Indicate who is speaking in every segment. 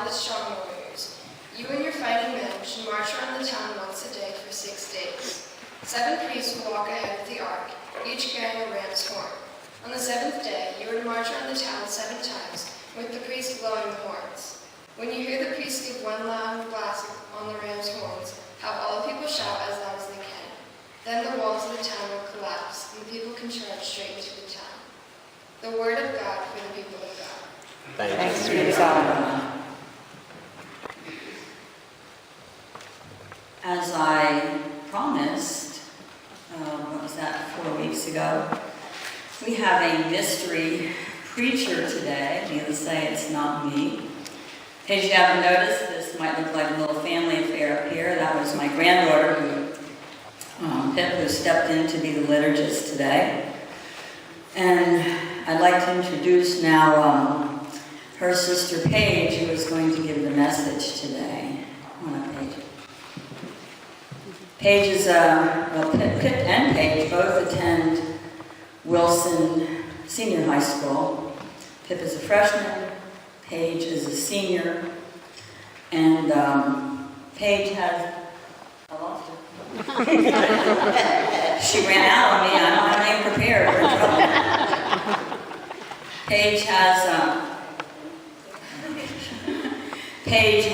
Speaker 1: the strong warriors. You and your fighting men should march around the town once a day for 6 days. 7 priests will walk ahead of the ark, each carrying a ram's horn. On the 7th day, you are to march around the town 7 times, with the priests blowing the horns. When you hear the priests give one loud blast on the ram's horns, have all the people shout as loud as they can. Then the walls of the town will collapse, and the people can charge straight into the town. The word of God for the people of God.
Speaker 2: Thanks be to God. As I promised, 4 weeks ago, we have a mystery preacher today. Needless to say, it's not me. As you haven't noticed, this might look like a little family affair up here. That was my granddaughter, Pip, who stepped in to be the liturgist today. And I'd like to introduce now her sister Paige, who is going to give the message today. Come on up, Paige. Paige is, Pip and Paige both attend Wilson Senior High School. Pip is a freshman, Paige is a senior, and Paige has, I lost her. She ran out on me, I don't have anything prepared for trouble. Paige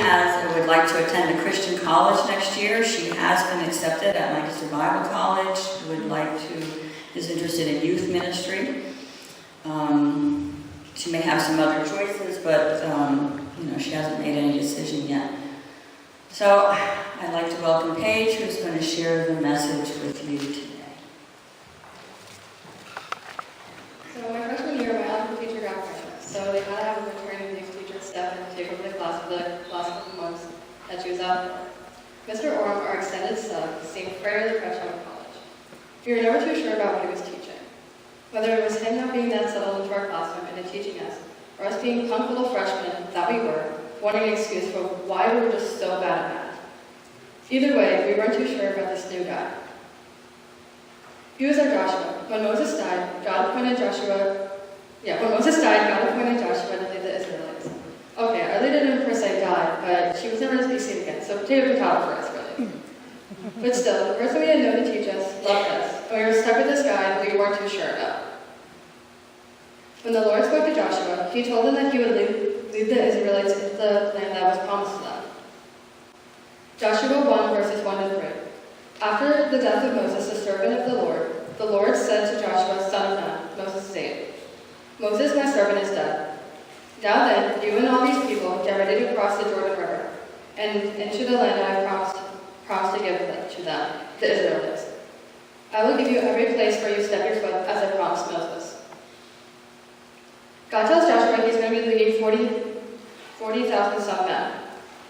Speaker 2: would like to attend a Christian college next year. She has been accepted at Lancaster Bible College, is interested in youth ministry. She may have some other choices, but she hasn't made any decision yet. So I'd like to welcome Paige, who's going to share the message with you today.
Speaker 3: So my freshman year, my algebra teacher got pregnant, so they had to have a returning English teacher step in and take over the class for the last couple months that she was out for. Mr. Orm, our extended sub, seemed fairly fresh out of college. We were never too sure about what he was teaching. Whether it was him not being that settled into our classroom and in teaching us, or us being punk little freshmen that we were, wanting an excuse for why we were just so bad at math. Either way, we weren't too sure about this new guy. He was our Joshua. When Moses died, God appointed Joshua to lead the Israelites. Okay, I really didn't per se die, but she was never to be seen again, so potato potato for us, really. But still, the person we had known to teach us loved us, and we were stuck with this guy that we weren't too sure about. When the Lord spoke to Joshua, he told them that he would lead the Israelites into the land that was promised to them. Joshua 1, verses 1 to 3. After the death of Moses, the servant of the Lord said to Joshua, son of Nun, Moses' aide, Moses, my servant, is dead. Now then, you and all these people get ready to cross the Jordan River, and into the land I promised to give to them, the Israelites. I will give you every place where you step your foot, as I promised Moses. God tells Joshua he's going to be leading 40,000 some men.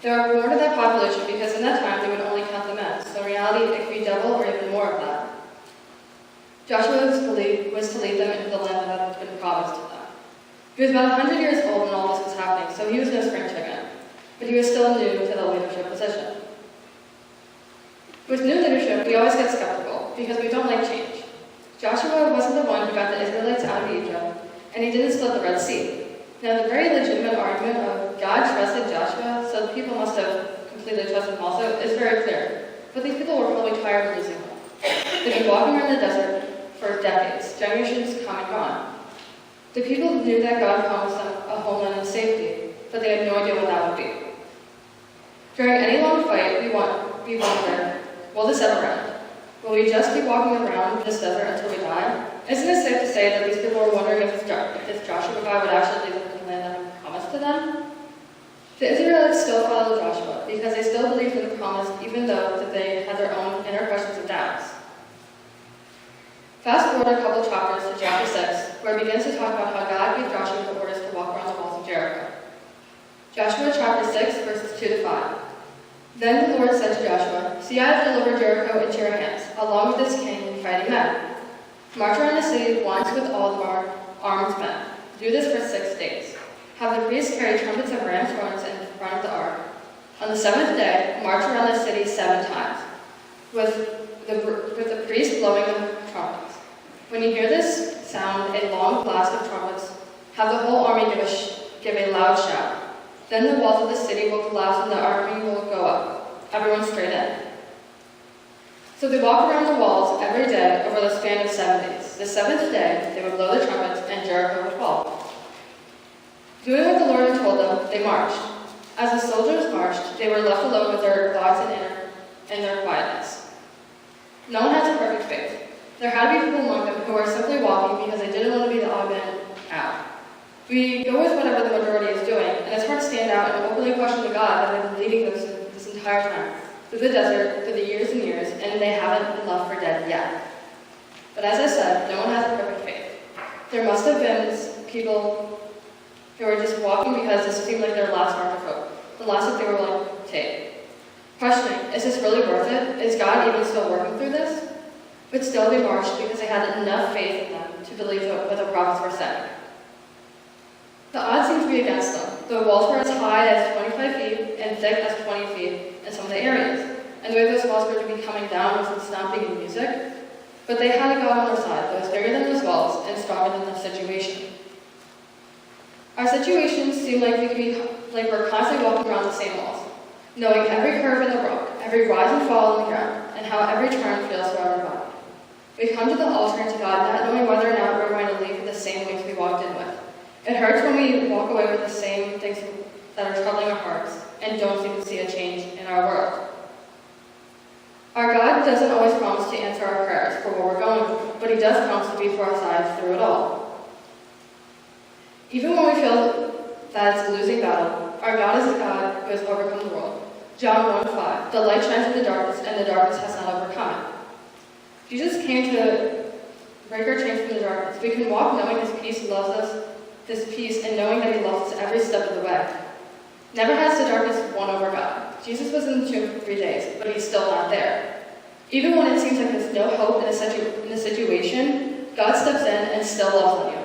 Speaker 3: There are more to that population because in that time they would only count the men, so in reality it could be double or even more of that. Joshua was to lead them into the land that had been promised to them. He was about 100 years old when all this was happening, so he was no spring chicken, but he was still new to the leadership position. With new leadership, we always get skeptical because we don't like change. Joshua wasn't the one who got the Israelites out of Egypt, and he didn't split the Red Sea. Now, the very legitimate argument of God trusted Joshua, so the people must have completely trusted him also, is very clear. But these people were probably tired of losing him. They've been walking around the desert for decades, generations come and gone. The people knew that God promised them a homeland and safety, but they had no idea what that would be. During any long fight, we wonder, will this ever end? Will we just keep walking around this desert until we die? Isn't it safe to say that these people were wondering if this Joshua guy would actually lead them to the land that had been promised to them? The Israelites still followed Joshua because they still believed in the promise, even though that they had their own inner questions and doubts. Fast forward a couple chapters to chapter 6, where it begins to talk about how God gave Joshua the orders to walk around the walls of Jericho. Joshua chapter 6, verses 2 to 5. Then the Lord said to Joshua, see, I have delivered Jericho into your hands, along with its king and fighting men. March around the city once with all of our armed men. Do this for 6 days. Have the priests carry trumpets and ram's horns in front of the ark. On the 7th day, march around the city 7 times, with the priests blowing the trumpets. When you hear this sound, a long blast of trumpets, have the whole army give a loud shout. Then the walls of the city will collapse and the army will go up, everyone straight in. So they walked around the walls every day over the span of 7 days. The seventh day, they would blow the trumpets and Jericho would fall. Doing what the Lord had told them, they marched. As the soldiers marched, they were left alone with their thoughts and their quietness. No one has a perfect faith. There had to be people among them who were simply walking because they didn't want to be the odd man out. We go with whatever the majority is doing, and it's hard to stand out and openly question the God that has been leading them this entire time, through the desert, through the years and years, and they haven't been left for dead yet. But as I said, no one has a perfect faith. There must have been people who were just walking because this seemed like their last mark of hope, the last that they were willing to take. Questioning, is this really worth it? Is God even still working through this? But still they marched because they had enough faith in them to believe what the prophets were saying. The odds seemed to be against them. The walls were as high as 25 feet and thick as 20 feet in some of the areas. And the way those walls were to be coming down was with stomping and music. But they had a God on their side that was bigger than those walls and stronger than the situation. Our situations seem like we're constantly walking around the same walls, knowing every curve in the rock, every rise and fall in the ground, and how every turn feels for our body. We come to the altar and to God not knowing whether or not we're going to leave with the same weights we walked in with. It hurts when we walk away with the same things that are troubling our hearts and don't seem to see a change in our world. Our God doesn't always promise to answer our prayers for what we're going through, but He does promise to be for our side through it all. Even when we feel that it's a losing battle, our God is the God who has overcome the world. John 1:5, the light shines in the darkness, and the darkness has not overcome it. Jesus came to break our chains from the darkness. We can walk knowing His peace loves us, His peace, and knowing that He loves us every step of the way. Never has the darkness won over God. Jesus was in the tomb for 3 days, but He's still not there. Even when it seems like there's no hope in a situation, God steps in and still loves on you.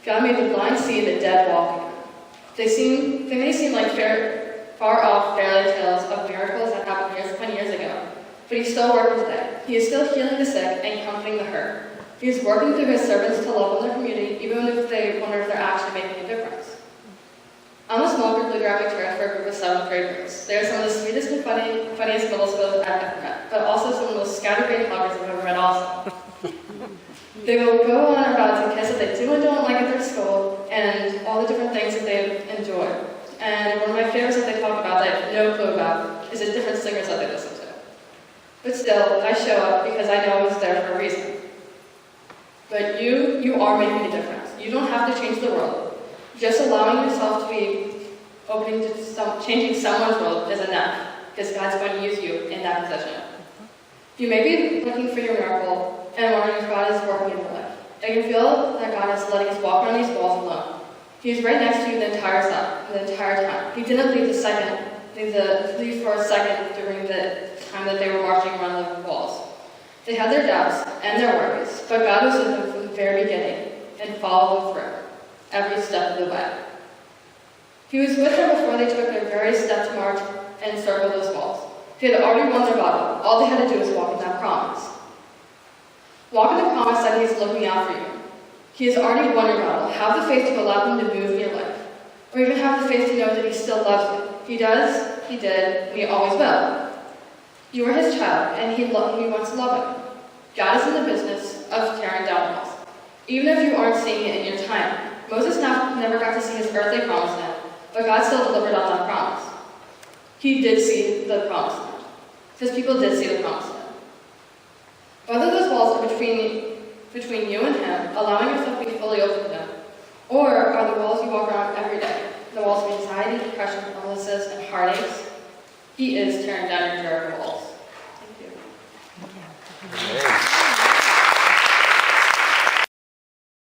Speaker 3: God made the blind see, the dead walk again. They may seem like far off fairy tales of miracles that happened years upon years ago, but He's still working today. He is still healing the sick and comforting the hurt. He is working through His servants to love on their community, even if they wonder if they're actually making a difference. I'm a small group leader at my church for a group of 7th grade girls. They are some of the sweetest and funniest middle schoolers I've ever met, but also some of the most scatterbrained huggers I've ever met also. They will go on about the kids that they do and don't like at their school, and all the different things that they enjoy. And one of my favorites that they talk about that I have no clue about is the different singers that they listen to. But still, I show up because I know I was there for a reason. But you are making a difference. You don't have to change the world. Just allowing yourself to be opening to changing someone's world is enough, because God's going to use you in that position. You may be looking for your miracle and wondering if God is working in your life. And you feel that God is letting us walk around these walls alone. He's right next to you the entire time. He didn't leave for a second during the time that they were marching around the walls. They had their doubts and their worries, but God was with them from the very beginning and followed them through every step of the way. He was with them before they took their very step to march and circle those walls. They had already won their battle. All they had to do was walk in that promise. Walk in the promise that He is looking out for you. He has already won your battle. Have the faith to allow Him to move in your life. Or even have the faith to know that He still loves you. He does, He did, and He always will. You are His child, and He wants to love you. God is in the business of tearing down walls. Even if you aren't seeing it in your time. Moses never got to see his earthly promised land, but God still delivered on that promise. He did see the promised land. His people did see the promised land. Whether those walls are between you and Him, allowing yourself to be fully open to Him, or are the walls you walk around every day, the walls of anxiety, depression, illnesses, and heartaches, He is tearing down your Jericho walls. Thank you.